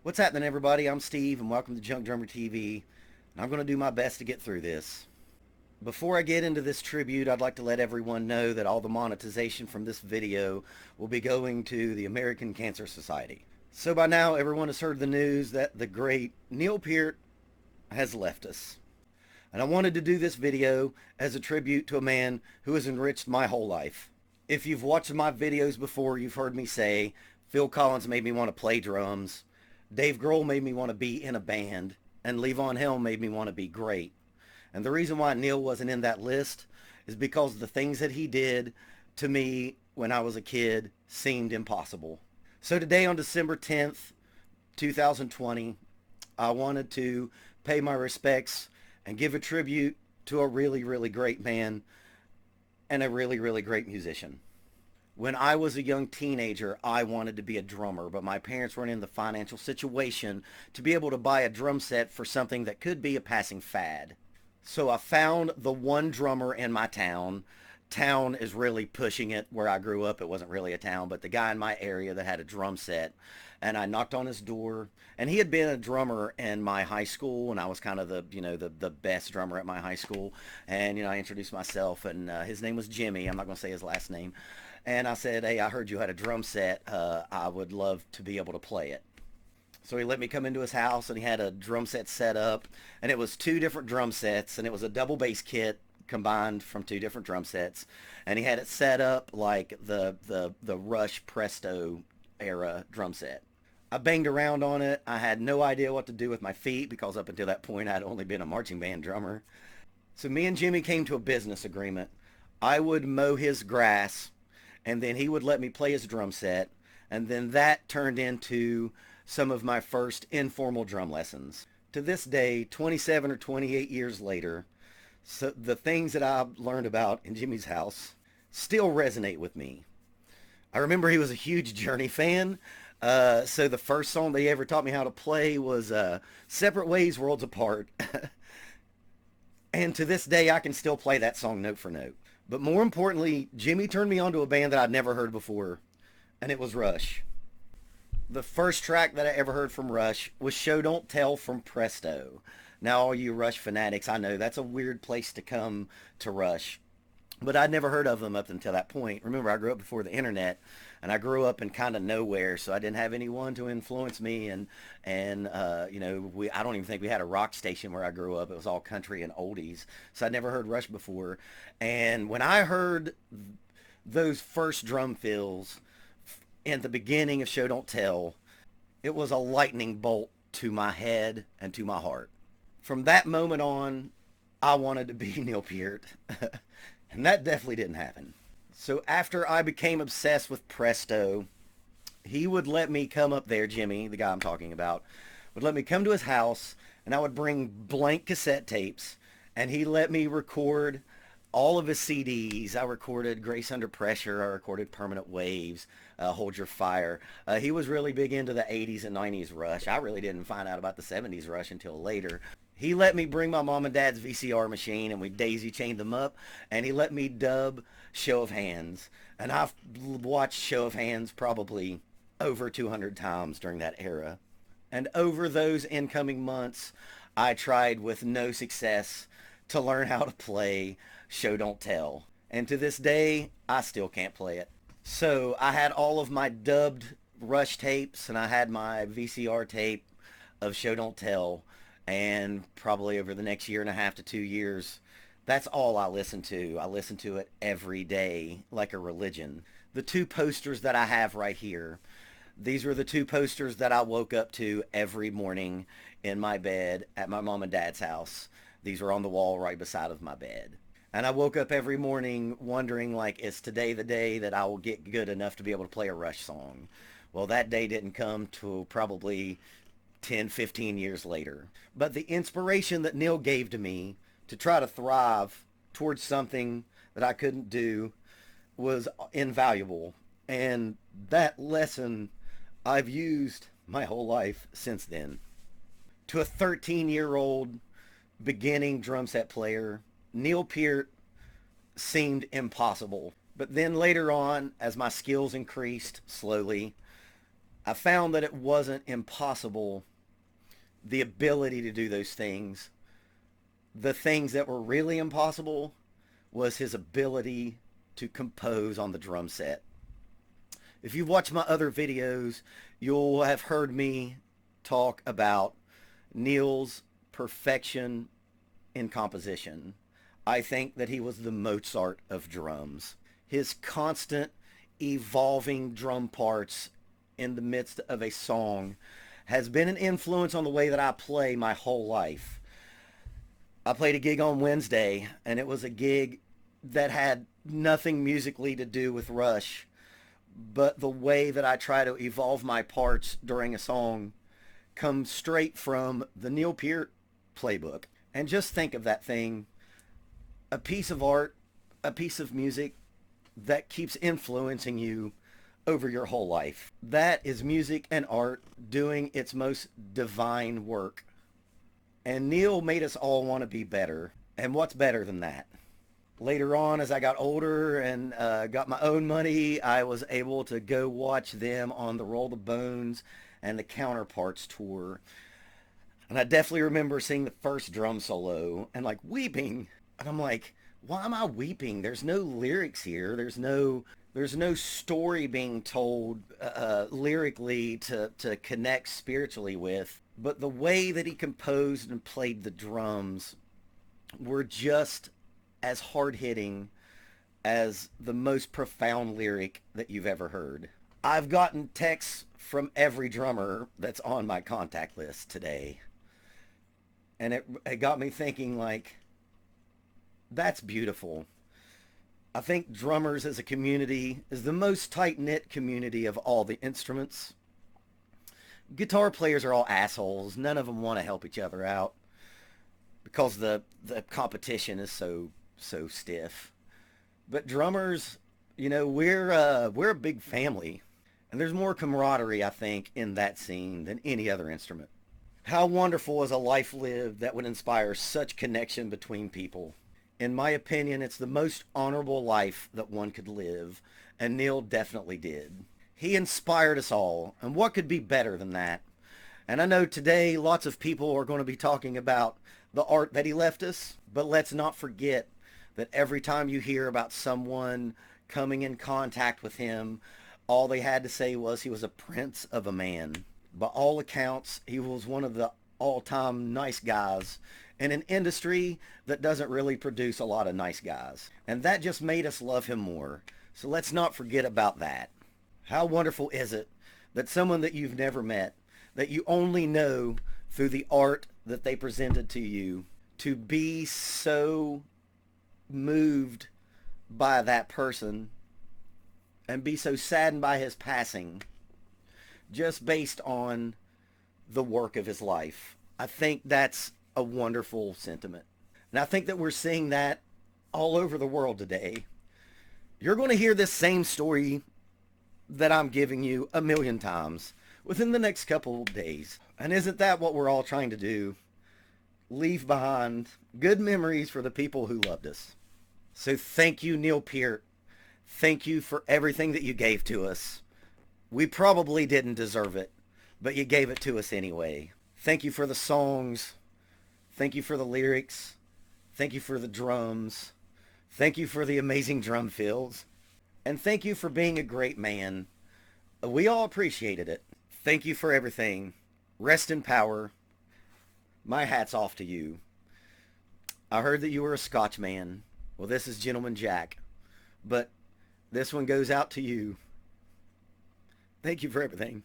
What's happening, everybody? I'm Steve, and welcome to Junk Drummer TV. And I'm going to do my best to get through this. Before I get into this tribute, I'd like to let everyone know that all the monetization from this video will be going to the American Cancer Society. So by now, everyone has heard the news that the great Neil Peart has left us. And I wanted to do this video as a tribute to a man who has enriched my whole life. If you've watched my videos before, you've heard me say Phil Collins made me want to play drums. Dave Grohl made me want to be in a band, and Levon Helm made me want to be great. And the reason why Neil wasn't in that list is because the things that he did to me when I was a kid seemed impossible. So today on December 10th, 2020, I wanted to pay my respects and give a tribute to a really, really great man and a really, really great musician. When I was a young teenager, I wanted to be a drummer, but my parents weren't in the financial situation to be able to buy a drum set for something that could be a passing fad. So I found the one drummer in my town. Town is really pushing it. Where I grew up, it wasn't really a town, but the guy in my area that had a drum set. And I knocked on his door, and he had been a drummer in my high school, and I was kind of the best drummer at my high school. And I introduced myself, and his name was Jimmy. I'm not going to say his last name. And I said, hey, I heard you had a drum set. I would love to be able to play it. So he let me come into his house, and he had a drum set up, and it was two different drum sets, and it was a double bass kit combined from two different drum sets, and he had it set up like the Rush Presto era drum set. I banged around on it. I had no idea what to do with my feet because up until that point I'd only been a marching band drummer. So me and Jimmy came to a business agreement. I would mow his grass, and then he would let me play his drum set, and then that turned into some of my first informal drum lessons. To this day, 27 or 28 years later, so the things that I learned about in Jimmy's house still resonate with me. I remember he was a huge Journey fan, so the first song that he ever taught me how to play was Separate Ways, Worlds Apart. And to this day, I can still play that song note for note. But more importantly, Jimmy turned me on to a band that I'd never heard before, and it was Rush. The first track that I ever heard from Rush was Show Don't Tell from Presto. Now, all you Rush fanatics, I know that's a weird place to come to Rush, but I'd never heard of them up until that point. Remember, I grew up before the internet, and I grew up in kind of nowhere, so I didn't have anyone to influence me, and I don't even think we had a rock station where I grew up. It was all country and oldies, so I'd never heard Rush before. And when I heard those first drum fills in the beginning of Show Don't Tell, it was a lightning bolt to my head and to my heart. From that moment on, I wanted to be Neil Peart. And that definitely didn't happen. So after I became obsessed with Presto, he would let me come up there, Jimmy, the guy I'm talking about, would let me come to his house, and I would bring blank cassette tapes, and he let me record all of his CDs. I recorded Grace Under Pressure. I recorded Permanent Waves, Hold Your Fire. He was really big into the 80s and 90s Rush. I really didn't find out about the 70s Rush until later. He let me bring my mom and dad's VCR machine, and we daisy chained them up, and he let me dub Show of Hands. And I've watched Show of Hands probably over 200 times during that era. And over those incoming months, I tried with no success to learn how to play Show Don't Tell. And to this day, I still can't play it. So I had all of my dubbed Rush tapes, and I had my VCR tape of Show Don't Tell. And probably over the next year and a half to 2 years, that's all I listen to. I listen to it every day like a religion. The two posters that I have right here, these were the two posters that I woke up to every morning in my bed at my mom and dad's house. These were on the wall right beside of my bed. And I woke up every morning wondering, like, is today the day that I will get good enough to be able to play a Rush song? Well, that day didn't come till probably 10, 15 years later. But the inspiration that Neil gave to me to try to thrive towards something that I couldn't do was invaluable. And that lesson I've used my whole life since then. To a 13-year-old beginning drum set player, Neil Peart seemed impossible. But then later on, as my skills increased slowly, I found that it wasn't impossible, the ability to do those things. The things that were really impossible was his ability to compose on the drum set. If you've watched my other videos, you'll have heard me talk about Neil's perfection in composition. I think that he was the Mozart of drums. His constant evolving drum parts in the midst of a song has been an influence on the way that I play my whole life. I played a gig on Wednesday, and it was a gig that had nothing musically to do with Rush, but the way that I try to evolve my parts during a song comes straight from the Neil Peart playbook. And just think of that thing, a piece of art, a piece of music that keeps influencing you over your whole life. That is music and art doing its most divine work. And Neil made us all want to be better. And what's better than that? Later on, as I got older and got my own money, I was able to go watch them on the Roll the Bones and the Counterparts tour. And I definitely remember seeing the first drum solo and like weeping. And I'm like, why am I weeping? There's no lyrics here. There's no story being told lyrically to connect spiritually with. But the way that he composed and played the drums were just as hard-hitting as the most profound lyric that you've ever heard. I've gotten texts from every drummer that's on my contact list today. And it got me thinking, like, that's beautiful. I think drummers as a community is the most tight-knit community of all the instruments. Guitar players are all assholes. None of them want to help each other out because the competition is so stiff. But drummers, you know, we're a big family, and there's more camaraderie, I think, in that scene than any other instrument. How wonderful is a life lived that would inspire such connection between people? In my opinion, it's the most honorable life that one could live, and Neil definitely did. He inspired us all, and what could be better than that? And I know today lots of people are going to be talking about the art that he left us, but let's not forget that every time you hear about someone coming in contact with him, all they had to say was he was a prince of a man. By all accounts, he was one of the all-time nice guys in an industry that doesn't really produce a lot of nice guys. And that just made us love him more. So let's not forget about that. How wonderful is it that someone that you've never met, that you only know through the art that they presented to you, to be so moved by that person and be so saddened by his passing just based on the work of his life. I think that's a wonderful sentiment. And I think that we're seeing that all over the world today. You're going to hear this same story that I'm giving you a million times within the next couple of days. And isn't that what we're all trying to do? Leave behind good memories for the people who loved us. So thank you, Neil Peart. Thank you for everything that you gave to us. We probably didn't deserve it, but you gave it to us anyway. Thank you for the songs. Thank you for the lyrics. Thank you for the drums. Thank you for the amazing drum fills. And thank you for being a great man. We all appreciated it. Thank you for everything. Rest in power. My hat's off to you. I heard that you were a Scotch man. Well, this is Gentleman Jack. But this one goes out to you. Thank you for everything.